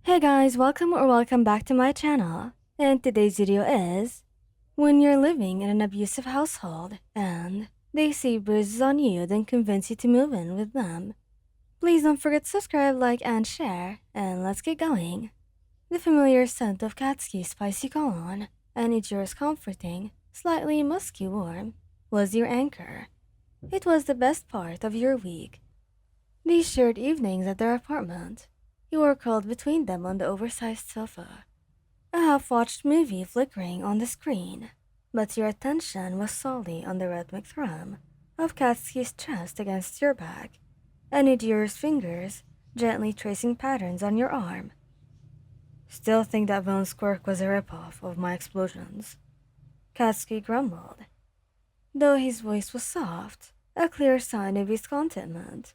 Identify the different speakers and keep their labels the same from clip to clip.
Speaker 1: Hey guys, welcome back to my channel. And today's video is when you're living in an abusive household and they see bruises on you then convince you to move in with them. Please don't forget to subscribe, like, and share, and let's get going. The familiar scent of Katsuki's spicy cologne and Ichiro's comforting, slightly musky warm was your anchor. It was the best part of your week. These shared evenings at their apartment. You were curled between them on the oversized sofa, a half-watched movie flickering on the screen, but your attention was solely on the rhythmic thrum of Katsuki's chest against your back, and Idio's fingers gently tracing patterns on your arm. Still think that villain's quirk was a ripoff of my explosions, Katsuki grumbled, though his voice was soft, a clear sign of his contentment.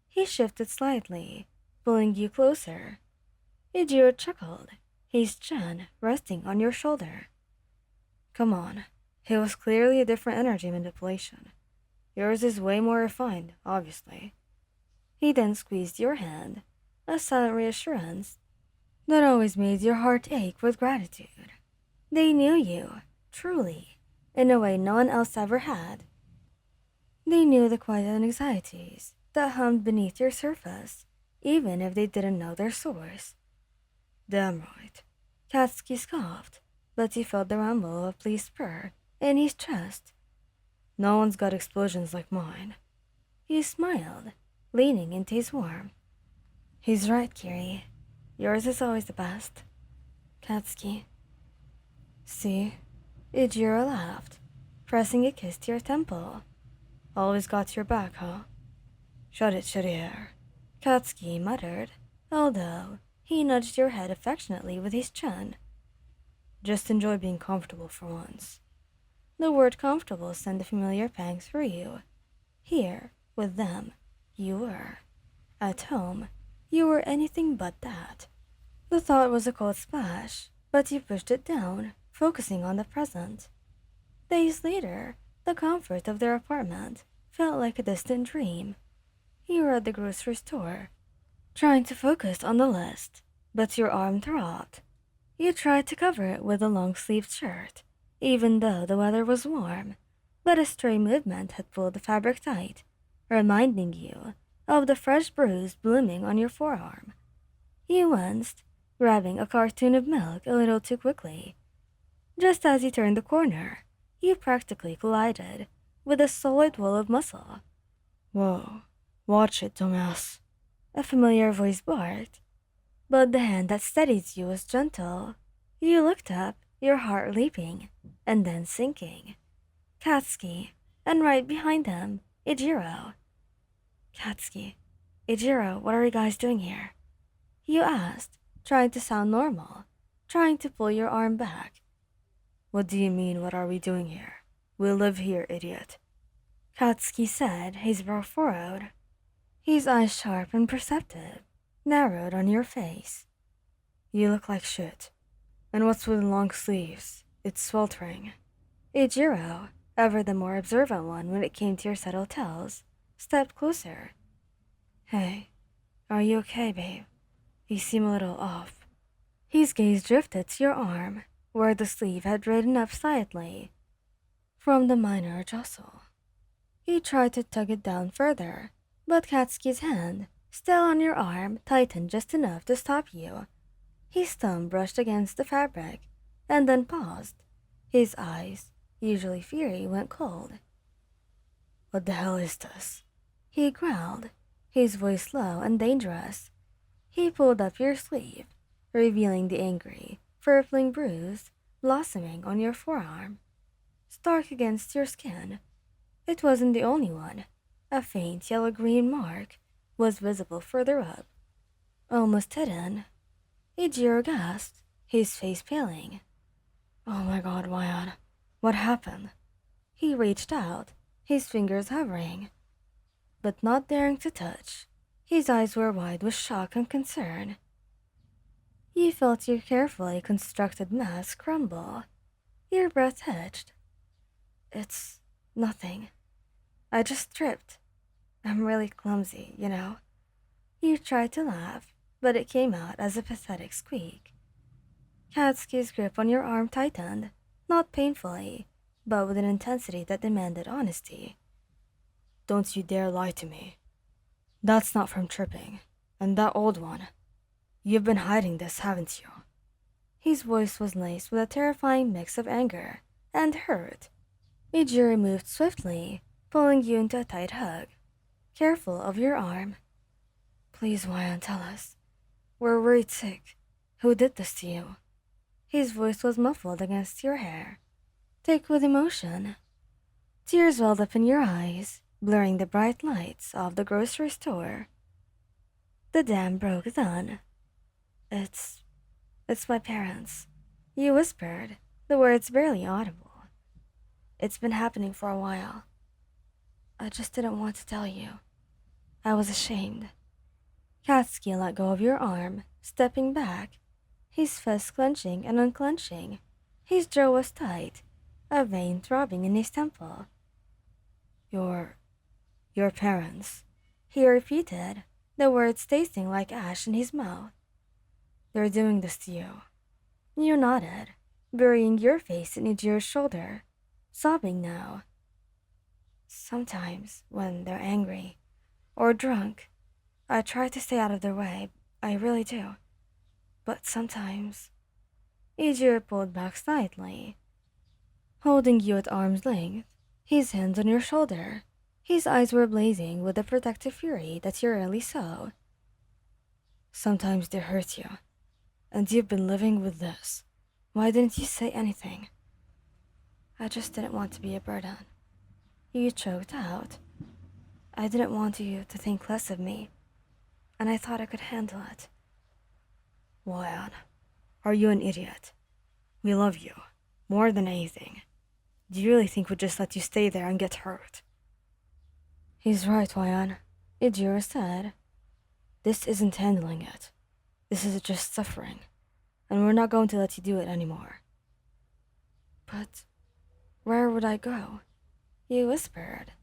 Speaker 1: He shifted slightly, pulling you closer. Ijiro chuckled, his chin resting on your shoulder. Come on, it was clearly a different energy manipulation. Yours is way more refined, obviously. He then squeezed your hand, a silent reassurance that always made your heart ache with gratitude. They knew you, truly, in a way no one else ever had. They knew the quiet anxieties that hummed beneath your surface, even if they didn't know their source. Damn right. Katsuki scoffed, but he felt the rumble of a pleased purr in his chest. No one's got explosions like mine. He smiled, leaning into his warmth. He's right, Kiri. Yours is always the best. Katsuki. See? Ijiro laughed, pressing a kiss to your temple. Always got your back, huh? Shut it, Shirihara. Katsuki muttered, although he nudged your head affectionately with his chin. Just enjoy being comfortable for once. The word comfortable sent a familiar pang through you. Here, with them, you were. At home, you were anything but that. The thought was a cold splash, but you pushed it down, focusing on the present. Days later, the comfort of their apartment felt like a distant dream. You were at the grocery store, trying to focus on the list, but your arm throbbed. You tried to cover it with a long-sleeved shirt, even though the weather was warm, but a stray movement had pulled the fabric tight, reminding you of the fresh bruise blooming on your forearm. You winced, grabbing a cartoon of milk a little too quickly. Just as you turned the corner, you practically collided with a solid wall of muscle. Whoa, watch it, dumbass. A familiar voice barked, but the hand that steadied you was gentle. You looked up, your heart leaping, and then sinking. Katsuki, and right behind him, Ijiro. Katsuki, Ijiro, what are you guys doing here? You asked, trying to sound normal, trying to pull your arm back. What do you mean, what are we doing here? We live here, idiot. Katsuki said, his brow furrowed, his eyes sharp and perceptive, narrowed on your face. You look like shit. And what's with long sleeves? It's sweltering. Ijiro, ever the more observant one when it came to your subtle tells, stepped closer. Hey, are you okay, babe? You seem a little off. His gaze drifted to your arm, where the sleeve had ridden up slightly from the minor jostle. He tried to tug it down further, but Katsuki's hand, still on your arm, tightened just enough to stop you. His thumb brushed against the fabric, and then paused. His eyes, usually fiery, went cold. What the hell is this? He growled, his voice low and dangerous. He pulled up your sleeve, revealing the angry, purpling bruise blossoming on your forearm. Stark against your skin. It wasn't the only one. A faint yellow-green mark was visible further up, almost hidden. Ijiro gasped, his face paling. Oh my god, Wyan. What happened? He reached out, his fingers hovering, but not daring to touch. His eyes were wide with shock and concern. You felt your carefully constructed mask crumble. Your breath hitched. It's nothing. I just tripped. I'm really clumsy, you know. You tried to laugh, but it came out as a pathetic squeak. Katsuki's grip on your arm tightened, not painfully, but with an intensity that demanded honesty. Don't you dare lie to me. That's not from tripping. And that old one. You've been hiding this, haven't you? His voice was laced with a terrifying mix of anger and hurt. Ijiri moved swiftly, pulling you into a tight hug. Careful of your arm. Please, Wyan, tell us. We're worried sick. Who did this to you? His voice was muffled against your hair, thick with emotion. Tears welled up in your eyes, blurring the bright lights of the grocery store. The dam broke then. It's my parents. You whispered, the words barely audible. It's been happening for a while. I just didn't want to tell you. I was ashamed. Katsuki let go of your arm, stepping back, his fist clenching and unclenching. His jaw was tight, a vein throbbing in his temple. Your parents, he repeated, the words tasting like ash in his mouth. They're doing this to you. You nodded, burying your face in Ijiri's shoulder, sobbing now. Sometimes, when they're angry or drunk, I try to stay out of their way, I really do. But sometimes, Ijiri pulled back slightly, holding you at arm's length, his hands on your shoulder. His eyes were blazing with the protective fury that you rarely saw. Sometimes they hurt you, and you've been living with this. Why didn't you say anything? I just didn't want to be a burden. You choked out. I didn't want you to think less of me, and I thought I could handle it. Wyan, are you an idiot? We love you, more than anything. Do you really think we'd just let you stay there and get hurt? He's right, Wyan, Ijiri said. This isn't handling it. This is just suffering, and we're not going to let you do it anymore. But where would I go? You whispered.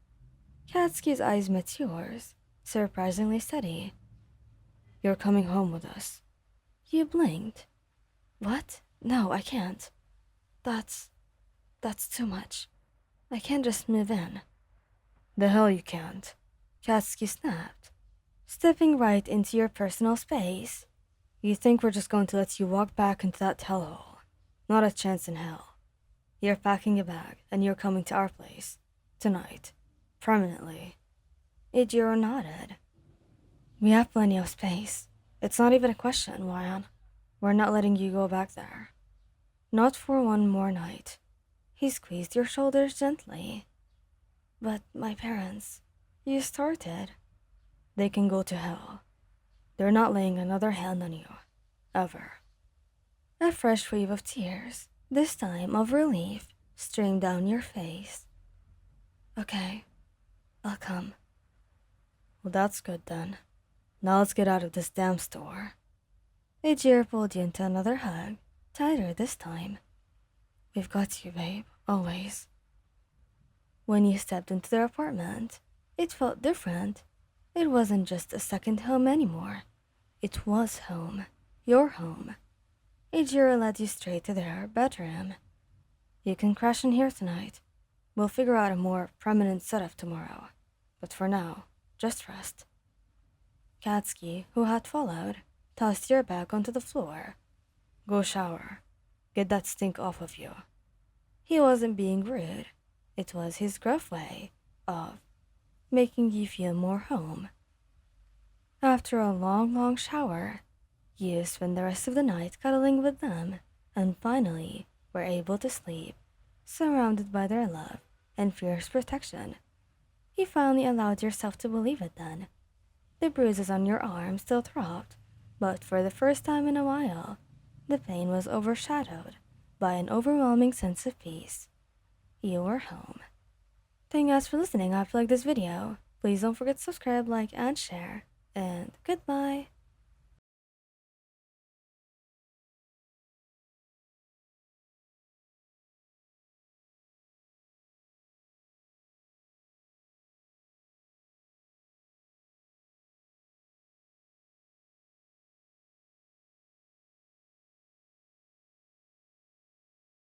Speaker 1: Katsuki's eyes met yours, surprisingly steady. You're coming home with us. You blinked. What? No, I can't. That's too much. I can't just move in. The hell you can't. Katsuki snapped, stepping right into your personal space. You think we're just going to let you walk back into that hellhole? Not a chance in hell. You're packing a bag and you're coming to our place. Tonight. Permanently. Ijiro nodded. We have plenty of space. It's not even a question, Wyan. We're not letting you go back there. Not for one more night. He squeezed your shoulders gently. But my parents, you started. They can go to hell. They're not laying another hand on you. Ever. A fresh wave of tears, this time of relief, streamed down your face. Okay, I'll come. Well, that's good then. Now let's get out of this damn store. Ijiri pulled you into another hug, tighter this time. We've got you, babe, always. When you stepped into their apartment, it felt different. It wasn't just a second home anymore. It was home. Your home. Ijiri led you straight to their bedroom. You can crash in here tonight. We'll figure out a more permanent setup tomorrow. But for now, just rest. Katsuki, who had followed, tossed your bag onto the floor. Go shower. Get that stink off of you. He wasn't being rude. It was his gruff way of making you feel more home. After a long shower, you spent the rest of the night cuddling with them, and finally were able to sleep, surrounded by their love and fierce protection. You finally allowed yourself to believe it then. The bruises on your arm still throbbed, but for the first time in a while, the pain was overshadowed by an overwhelming sense of peace. You were home. Thank you guys for listening. I hope you liked this video. Please don't forget to subscribe, like, and share. And goodbye.